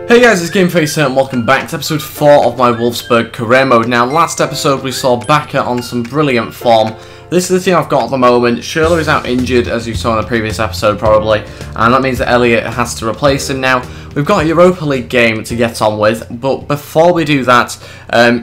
Hey guys, it's GameFace here and welcome back to episode 4 of my Wolfsburg career mode. Now, last episode we saw Bakker on some brilliant form. This is the team I've got at the moment. Schürrle is out injured, as you saw in the previous episode probably, and that means that Elliott has to replace him now. We've got a Europa League game to get on with, but before we do that,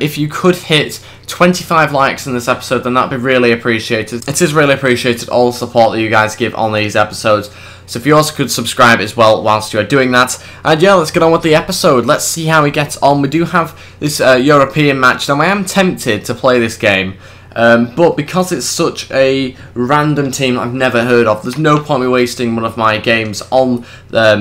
if you could hit 25 likes in this episode, then that'd be really appreciated. It is really appreciated, all the support that you guys give on these episodes. So if you also could subscribe as well whilst you are doing that. And yeah, let's get on with the episode. Let's see how we get on. We do have this European match. Now I am tempted to play this game. But because it's such a random team I've never heard of, there's no point me wasting one of my games on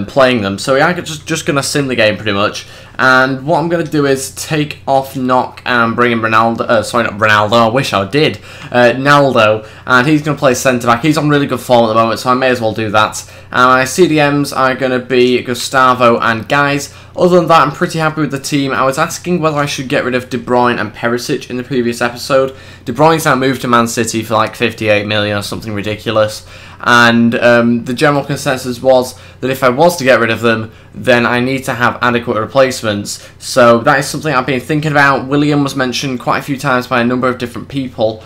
playing them. So yeah, I'm just going to sim the game pretty much. And what I'm going to do is take off Knock and bring in Ronaldo. Sorry, not Ronaldo. I wish I did. Naldo. And he's going to play centre-back. He's on really good form at the moment, so I may as well do that. And my CDMs are going to be Gustavo and Guys. Other than that, I'm pretty happy with the team. I was asking whether I should get rid of De Bruyne and Perisic in the previous episode. De Bruyne's now moved to Man City for like 58 million or something ridiculous. And the general consensus was that if I was to get rid of them, then I need to have adequate replacements. So that is something I've been thinking about. William was mentioned quite a few times by a number of different people.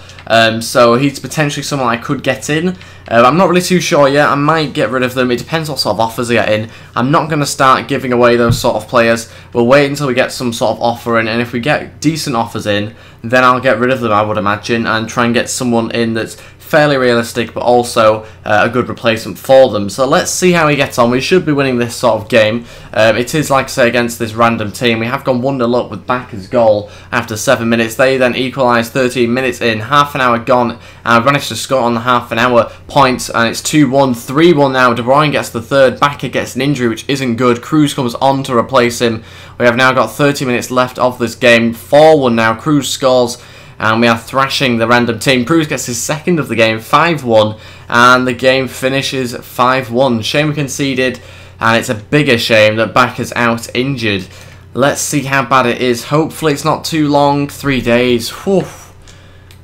So he's potentially someone I could get in. I'm not really too sure yet. I might get rid of them. It depends what sort of offers I get in. I'm not going to start giving away those sort of players. We'll wait until we get some sort of offer in. And if we get decent offers in, then I'll get rid of them, I would imagine, and try and get someone in that's fairly realistic, but also a good replacement for them. So let's see how he gets on. We should be winning this sort of game. It is, like I say, against this random team. We have gone 1-0 up with Bakker's goal after 7 minutes. They then equalised 13 minutes in, half an hour gone, and managed to score on the half an hour point, and it's 2-1, 3-1 now. De Bruyne gets the third, Bakker gets an injury, which isn't good. Cruz comes on to replace him. We have now got 30 minutes left of this game. 4-1 now, Cruz scores. And we are thrashing the random team. Cruz gets his second of the game, 5-1, and the game finishes 5-1. Shame we conceded, and it's a bigger shame that Bakker's out injured. Let's see how bad it is. Hopefully it's not too long, 3 days. Whew.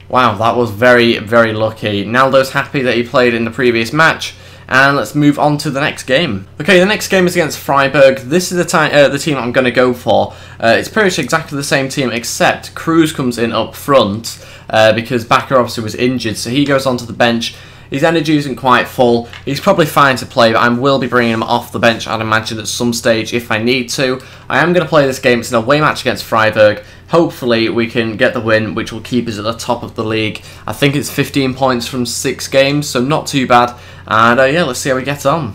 Wow, that was very, very lucky. Naldo's happy that he played in the previous match. And let's move on to the next game. Okay, the next game is against Freiburg. This is the team I'm going to go for. It's pretty much exactly the same team, except Cruz comes in up front because Bakker obviously was injured, so he goes onto the bench. His energy isn't quite full. He's probably fine to play, but I will be bringing him off the bench, I'd imagine, at some stage if I need to. I am going to play this game. It's an away match against Freiburg. Hopefully we can get the win, which will keep us at the top of the league. I think it's 15 points from 6 games, so not too bad. And yeah, let's see how we get on.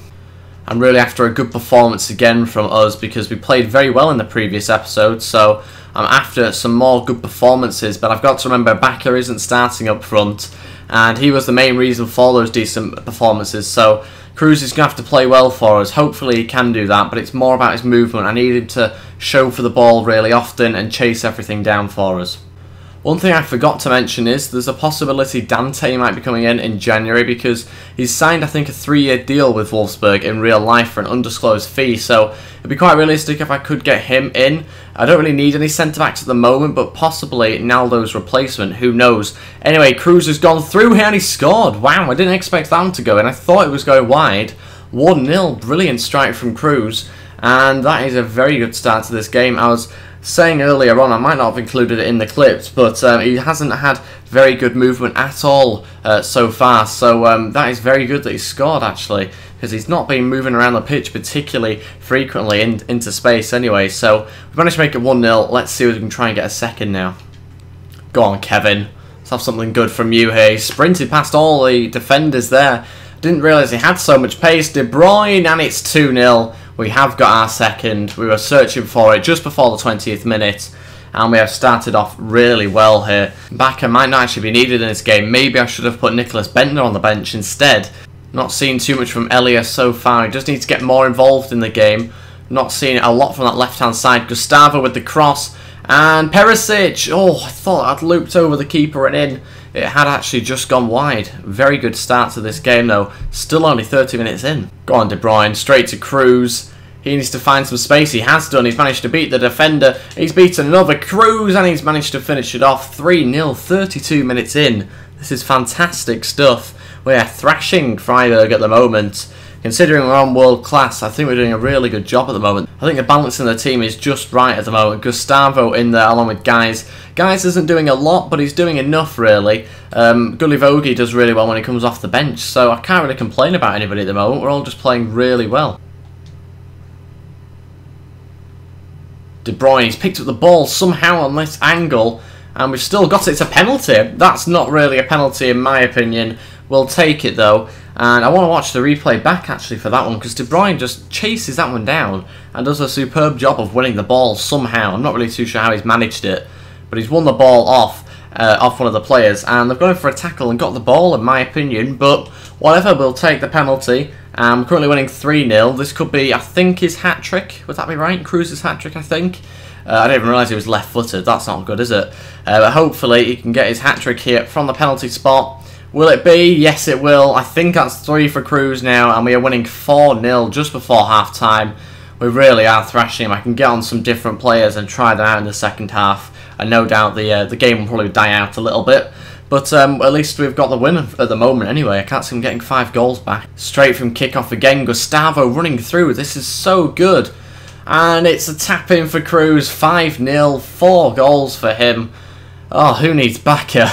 I'm really after a good performance again from us because we played very well in the previous episode, so I'm after some more good performances. But I've got to remember Bakker isn't starting up front, and he was the main reason for those decent performances. So Cruz is going to have to play well for us. Hopefully he can do that, but it's more about his movement. I need him to show for the ball really often and chase everything down for us. One thing I forgot to mention is there's a possibility Dante might be coming in January because he's signed, I think, a 3-year deal with Wolfsburg in real life for an undisclosed fee, so it'd be quite realistic if I could get him in. I don't really need any centre-backs at the moment, but possibly Naldo's replacement, who knows. Anyway, Cruz has gone through here and he scored. Wow, I didn't expect that one to go in. I thought it was going wide. 1-0, brilliant strike from Cruz, and that is a very good start to this game. I was saying earlier on, I might not have included it in the clips, but he hasn't had very good movement at all so far, so that is very good that he scored actually, because he's not been moving around the pitch particularly frequently into space anyway. So we managed to make it 1-0. Let's see if we can try and get a second now. Go on, Kevin, let's have something good from you here. He sprinted past all the defenders there. Didn't realise he had so much pace. De Bruyne, and it's 2-0. We have got our second. We were searching for it just before the 20th minute, and we have started off really well here. Bakker might not actually be needed in this game. Maybe I should have put Nicholas Bentner on the bench instead. Not seeing too much from Elliott so far. He just needs to get more involved in the game. Not seeing a lot from that left-hand side. Gustavo with the cross, and Perisic. Oh, I thought I'd looped over the keeper and in. It had actually just gone wide. Very good start to this game though. Still only 30 minutes in. Go on, De Bruyne, straight to Cruz. He needs to find some space. He has done. He's managed to beat the defender. He's beaten another Cruz, and he's managed to finish it off. 3-0, 32 minutes in. This is fantastic stuff. We are thrashing Freiburg at the moment. Considering we're on world class, I think we're doing a really good job at the moment. I think the balance in the team is just right at the moment. Gustavo in there along with Guys. Guys isn't doing a lot, but he's doing enough really. Gullivogi does really well when he comes off the bench, so I can't really complain about anybody at the moment. We're all just playing really well. De Bruyne, he's picked up the ball somehow on this angle, and we've still got it. It's a penalty. That's not really a penalty in my opinion. We'll take it though, and I want to watch the replay back actually for that one, because De Bruyne just chases that one down and does a superb job of winning the ball somehow. I'm not really too sure how he's managed it, but he's won the ball off one of the players, and they've gone in for a tackle and got the ball in my opinion, but whatever, we'll take the penalty. I'm currently winning 3-0. This could be, I think, his hat-trick. Would that be right? Cruz's hat-trick, I think. I didn't even realise he was left-footed. That's not good, is it? But hopefully he can get his hat-trick here from the penalty spot. Will it be? Yes, it will. I think that's 3 for Cruz now, and we are winning 4-0 just before half-time. We really are thrashing him. I can get on some different players and try them out in the second half, and no doubt the game will probably die out a little bit. But at least we've got the win at the moment anyway. I can't see him getting 5 goals back. Straight from kickoff again. Gustavo running through. This is so good. And it's a tap in for Cruz. 5-0. 4 goals for him. Oh, who needs Bacca?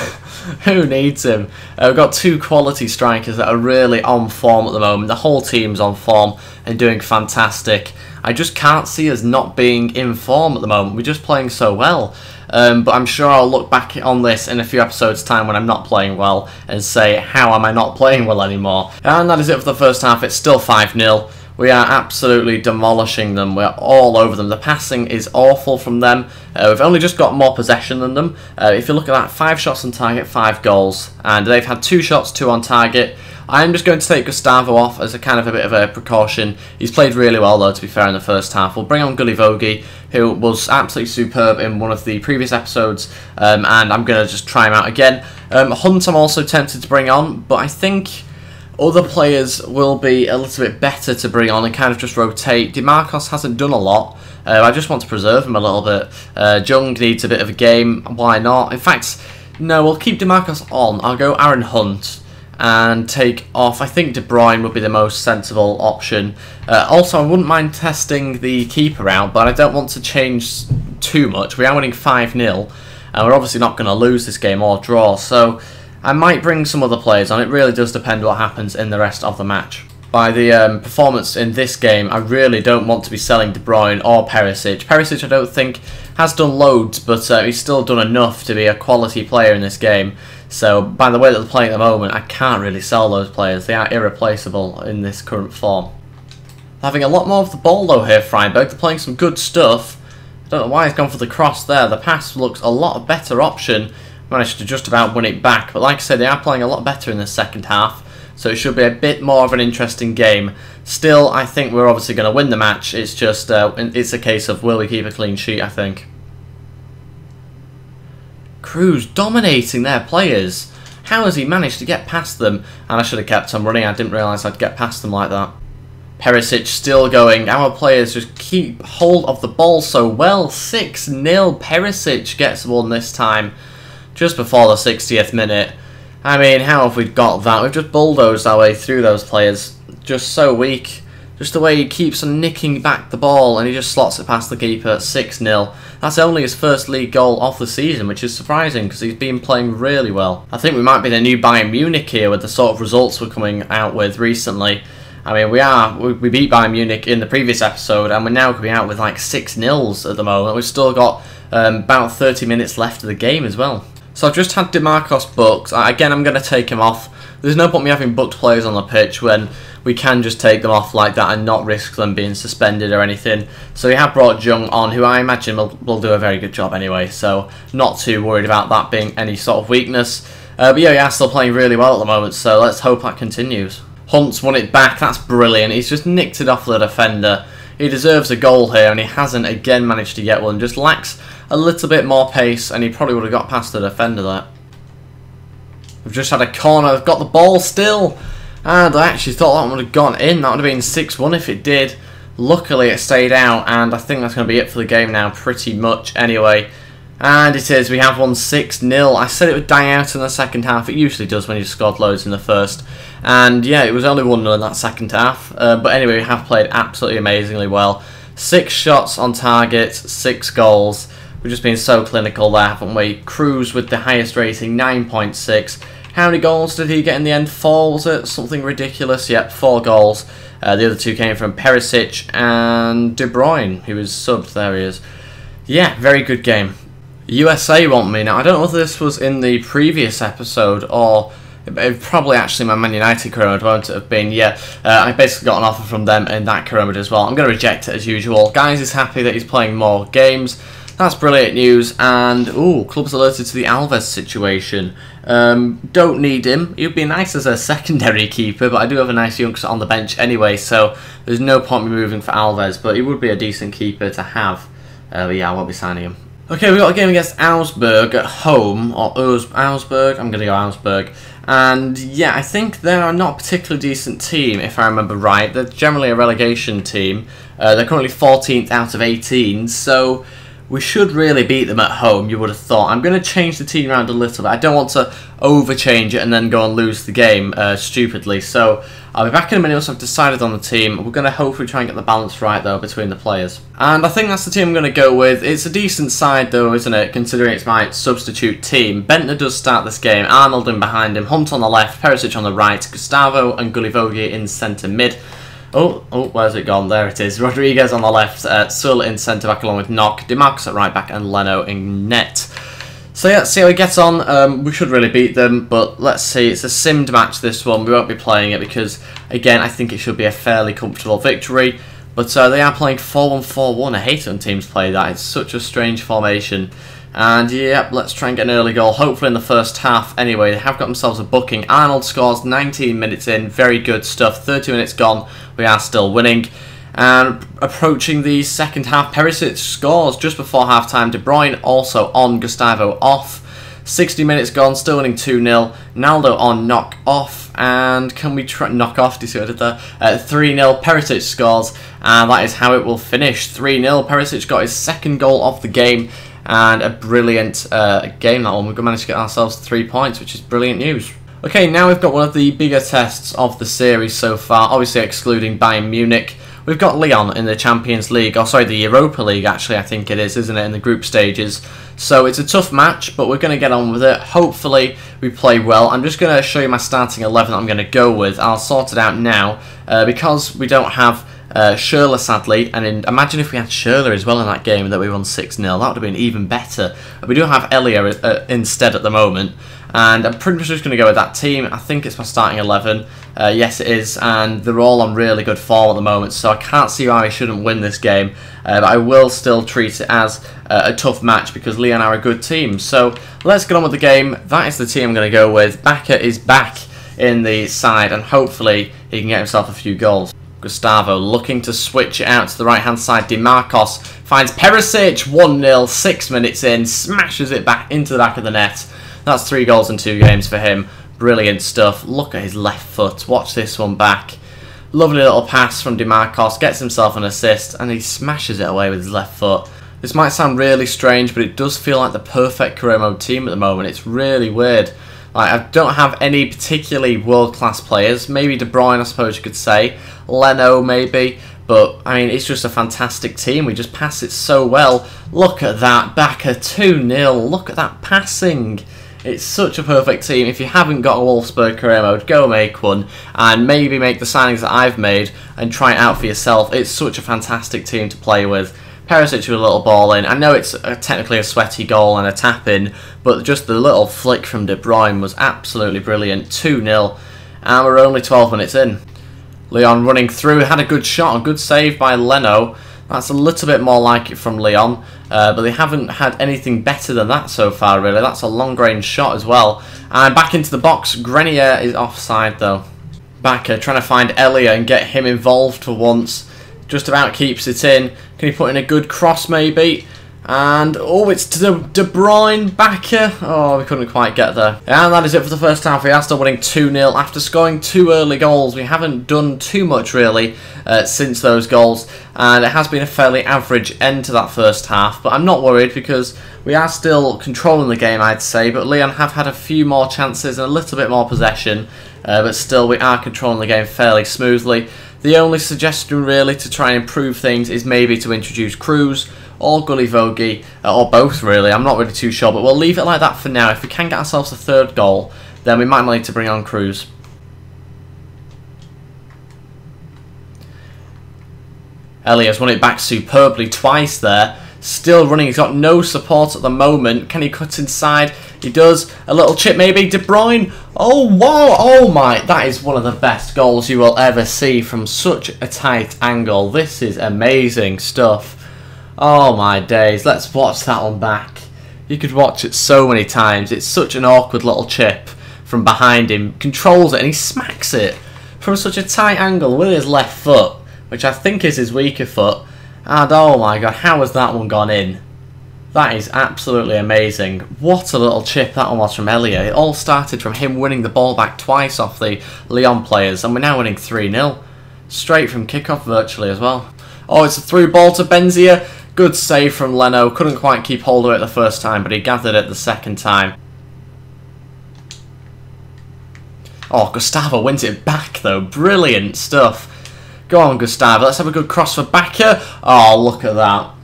Who needs him? We've got 2 quality strikers that are really on form at the moment. The whole team's on form and doing fantastic. I just can't see us not being in form at the moment. We're just playing so well. But I'm sure I'll look back on this in a few episodes' time when I'm not playing well and say, how am I not playing well anymore? And that is it for the first half. It's still 5-0. We are absolutely demolishing them. We're all over them. The passing is awful from them. We've only just got more possession than them. If you look at that, 5 shots on target, 5 goals. And they've had 2 shots, 2 on target. I'm just going to take Gustavo off as a kind of a bit of a precaution. He's played really well though, to be fair, in the first half. We'll bring on Gullivogi, who was absolutely superb in one of the previous episodes, and I'm going to just try him out again. Hunt I'm also tempted to bring on, but I think other players will be a little bit better to bring on and kind of just rotate. DeMarcos hasn't done a lot. I just want to preserve him a little bit. Jung needs a bit of a game. Why not? In fact, no, we'll keep DeMarcos on. I'll go Aaron Hunt and take off. I think De Bruyne would be the most sensible option. Also, I wouldn't mind testing the keeper out, but I don't want to change too much. We are winning 5-0, and we're obviously not going to lose this game or draw, so I might bring some other players on. It really does depend what happens in the rest of the match. By the performance in this game, I really don't want to be selling De Bruyne or Perisic. Perisic, I don't think, has done loads, but he's still done enough to be a quality player in this game. So, by the way that they're playing at the moment, I can't really sell those players. They are irreplaceable in this current form. Having a lot more of the ball though here, Freiburg. They're playing some good stuff. I don't know why he's gone for the cross there. The pass looks a lot better option. Managed to just about win it back. But like I said, they are playing a lot better in the second half. So it should be a bit more of an interesting game. Still, I think we're obviously going to win the match. It's just, it's a case of will we keep a clean sheet, I think. Cruz dominating their players. How has he managed to get past them? And I should have kept on running. I didn't realise I'd get past them like that. Perisic still going. Our players just keep hold of the ball so well. 6-0. Perisic gets one this time. Just before the 60th minute. I mean, how have we got that? We've just bulldozed our way through those players. Just so weak. Just the way he keeps on nicking back the ball and he just slots it past the keeper. 6-0. That's only his first league goal of the season, which is surprising because he's been playing really well. I think we might be the new Bayern Munich here with the sort of results we're coming out with recently. I mean, we beat Bayern Munich in the previous episode and we're now coming out with like 6-0s at the moment. We've still got about 30 minutes left of the game as well. So I've just had DeMarcos booked. Again, I'm going to take him off. There's no point me having booked players on the pitch when we can just take them off like that and not risk them being suspended or anything. So we have brought Jung on, who I imagine will do a very good job anyway. So not too worried about that being any sort of weakness. But yeah, we are still playing really well at the moment, so let's hope that continues. Hunt's won it back. That's brilliant. He's just nicked it off the defender. He deserves a goal here, and he hasn't again managed to get one. Just lacks a little bit more pace, and he probably would have got past the defender there. We've just had a corner. I've got the ball still. And I actually thought that would have gone in. That would have been 6-1 if it did. Luckily, it stayed out, and I think that's going to be it for the game now, pretty much anyway. And it is, we have won 6-0. I said it would die out in the second half. It usually does when you've scored loads in the first. And yeah, it was only 1-0 in that second half. But anyway, we have played absolutely amazingly well. 6 shots on target, 6 goals. We've just been so clinical there, haven't we? Cruz with the highest rating, 9.6. How many goals did he get in the end? 4, was it? Something ridiculous. Yep, 4 goals. The other 2 came from Perisic and De Bruyne, who was subbed. There he is. Yeah, very good game. USA want me. Now, I don't know whether this was in the previous episode or it probably actually my Man United career mode, won't it have been? Yeah, I basically got an offer from them in that career mode as well. I'm going to reject it as usual. Guys is happy that he's playing more games. That's brilliant news. And, ooh, club's alerted to the Alves situation. Don't need him. He'd be nice as a secondary keeper, but I do have a nice youngster on the bench anyway, so there's no point in me moving for Alves, but he would be a decent keeper to have. But yeah, I won't be signing him. Okay, we've got a game against Augsburg at home, or Augsburg, I'm going to go Augsburg. And yeah, I think they're not a particularly decent team, if I remember right. They're generally a relegation team. They're currently 14th out of 18, so we should really beat them at home, you would have thought. I'm going to change the team around a little bit. I don't want to overchange it and then go and lose the game stupidly. So I'll be back in a minute once I've decided on the team. We're going to hopefully try and get the balance right, though, between the players. And I think that's the team I'm going to go with. It's a decent side, though, isn't it, considering it's my substitute team. Bentner does start this game. Arnold in behind him. Hunt on the left. Perisic on the right. Gustavo and Gullivogi in centre mid. Oh, where's it gone? There it is. Rodriguez on the left, Sul in centre-back along with Knock, DeMarcus at right-back and Leno in net. So yeah, let's see how we get on. We should really beat them, but let's see. It's a simmed match, this one. We won't be playing it because, again, I think it should be a fairly comfortable victory. But they are playing 4-1-4-1. I hate it when teams play that. It's such a strange formation. And yeah, let's try and get an early goal, hopefully in the first half. Anyway, they have got themselves a booking. Arnold scores 19 minutes in, very good stuff. 30 minutes gone, we are still winning. And approaching the second half, Perisic scores just before half-time. De Bruyne also on, Gustavo off. 60 minutes gone, still winning 2-0. Naldo on, Knock off. And can we try knock off? Do you see what I did there? 3-0, Perisic scores. And that is how it will finish. 3-0, Perisic got his second goal of the game. And a brilliant game, that one. We've managed to get ourselves 3 points, which is brilliant news. Okay, now we've got one of the bigger tests of the series so far, obviously excluding Bayern Munich. We've got Lyon in the Champions League, or sorry, the Europa League actually, I think it is, isn't it, in the group stages. So it's a tough match, but we're going to get on with it. Hopefully we play well. I'm just going to show you my starting 11 that I'm going to go with. I'll sort it out now, because we don't have Schürrle, sadly, and imagine if we had Schürrle as well in that game that we won 6-0, that would have been even better. We do have Elia instead at the moment, and I'm pretty much just going to go with that team. I think it's my starting 11, yes it is, and they're all on really good form at the moment, so I can't see why we shouldn't win this game, but I will still treat it as a tough match because Lyon are a good team. So let's get on with the game. That is the team I'm going to go with. Bacca is back in the side, and hopefully he can get himself a few goals. Gustavo looking to switch it out to the right-hand side. DeMarcus finds Perisic, 1-0, 6 minutes in, smashes it back into the back of the net. That's 3 goals in 2 games for him. Brilliant stuff. Look at his left foot. Watch this one back. Lovely little pass from DeMarcus, gets himself an assist, and he smashes it away with his left foot. This might sound really strange, but it does feel like the perfect career mode team at the moment. It's really weird. Like, I don't have any particularly world-class players. Maybe De Bruyne, I suppose you could say. Leno, maybe. But, I mean, it's just a fantastic team. We just pass it so well. Look at that. Back at 2-0. Look at that passing. It's such a perfect team. If you haven't got a Wolfsburg career mode, go make one. And maybe make the signings that I've made and try it out for yourself. It's such a fantastic team to play with. Perisic with a little ball in. I know it's technically a sweaty goal and a tap-in, but just the little flick from De Bruyne was absolutely brilliant. 2-0, and we're only 12 minutes in. Lyon running through, had a good shot, a good save by Leno. That's a little bit more like it from Lyon, but they haven't had anything better than that so far, really. That's a long-range shot as well. And back into the box, Grenier is offside, though. Bacca trying to find Elia and get him involved for once. Just about keeps it in. Can he put in a good cross, maybe? And, oh, it's to De Bruyne, Bakker. Oh, we couldn't quite get there. And that is it for the first half. We are still winning 2-0 after scoring 2 early goals. We haven't done too much, really, since those goals. And it has been a fairly average end to that first half. But I'm not worried because we are still controlling the game, I'd say. But Lyon have had a few more chances and a little bit more possession. But still, we are controlling the game fairly smoothly. The only suggestion, really, to try and improve things is maybe to introduce Cruz or Gully Vogie, or both really, I'm not really too sure, but we'll leave it like that for now. If we can get ourselves a third goal, then we might need to bring on Cruz. Elias won it back superbly twice there, still running, he's got no support at the moment. Can he cut inside? He does. A little chip maybe. De Bruyne. Oh, wow. Oh, my. That is one of the best goals you will ever see from such a tight angle. This is amazing stuff. Oh, my days. Let's watch that one back. You could watch it so many times. It's such an awkward little chip from behind him. Controls it and he smacks it from such a tight angle with his left foot, which I think is his weaker foot. And oh my god, how has that one gone in? That is absolutely amazing. What a little chip that one was from Elia. It all started from him winning the ball back twice off the Lyon players, and we're now winning 3-0. Straight from kickoff virtually as well. Oh, it's a through ball to Benzia. Good save from Leno. Couldn't quite keep hold of it the first time, but he gathered it the second time. Oh, Gustavo wins it back though. Brilliant stuff. Go on, Gustavo. Let's have a good cross for Bakker. Oh, look at that.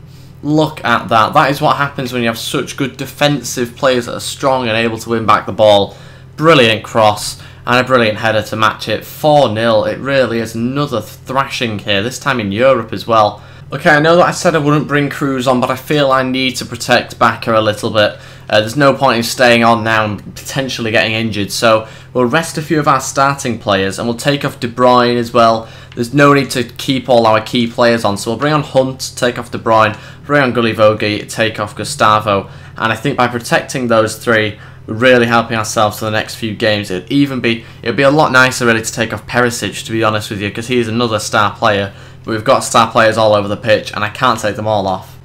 Look at that. That is what happens when you have such good defensive players that are strong and able to win back the ball. Brilliant cross and a brilliant header to match it. 4-0. It really is another thrashing here, this time in Europe as well. Okay, I know that I said I wouldn't bring Cruz on, but I feel I need to protect Bakker a little bit. There's no point in staying on now and potentially getting injured, so we'll rest a few of our starting players and we'll take off De Bruyne as well. There's no need to keep all our key players on, so we'll bring on Hunt, take off De Bruyne, bring on Gully Vogie, take off Gustavo, and I think by protecting those three, we're really helping ourselves for the next few games. It'd be a lot nicer really to take off Perisic, to be honest with you, because he is another star player. But we've got star players all over the pitch, and I can't take them all off.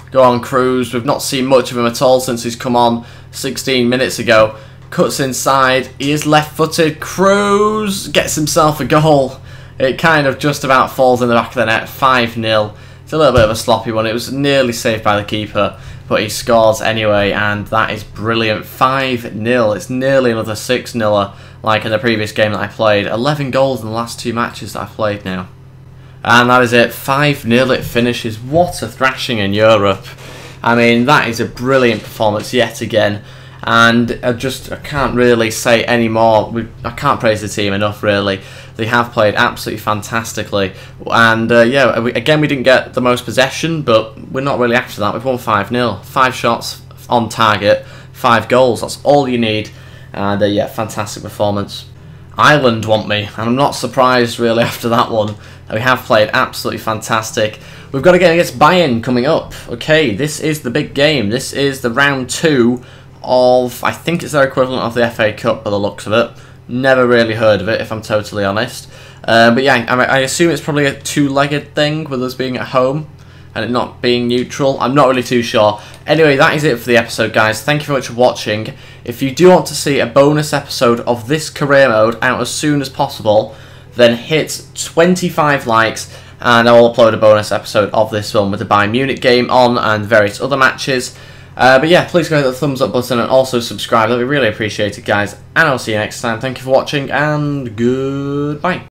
Go on, Cruz. We've not seen much of him at all since he's come on 16 minutes ago. Cuts inside. He is left-footed. Cruz gets himself a goal. It kind of just about falls in the back of the net. 5-0. It's a little bit of a sloppy one. It was nearly saved by the keeper, but he scores anyway, and that is brilliant. 5-0. It's nearly another 6-0er like in the previous game that I played. 11 goals in the last 2 matches that I've played now. And that is it, 5-0 it finishes. What a thrashing in Europe. I mean, that is a brilliant performance yet again. And I can't really say any more. I can't praise the team enough, really. They have played absolutely fantastically. And yeah, we didn't get the most possession, but we're not really after that. We've won 5-0. 5 shots on target, 5 goals. That's all you need. And yeah, fantastic performance. Ireland want me, and I'm not surprised really after that one. We have played absolutely fantastic. We've got a game against Bayern coming up. Okay, this is the big game. This is the round 2 of, I think it's their equivalent of the FA Cup by the looks of it. Never really heard of it, if I'm totally honest. But yeah, I assume it's probably a 2-legged thing with us being at home and it not being neutral. I'm not really too sure. Anyway, that is it for the episode, guys. Thank you very much for watching. If you do want to see a bonus episode of this career mode out as soon as possible, then hit 25 likes and I'll upload a bonus episode of this one with the Bayern Munich game on and various other matches. But yeah, please go hit the thumbs up button and also subscribe. That'd be really appreciated, guys. And I'll see you next time. Thank you for watching and goodbye.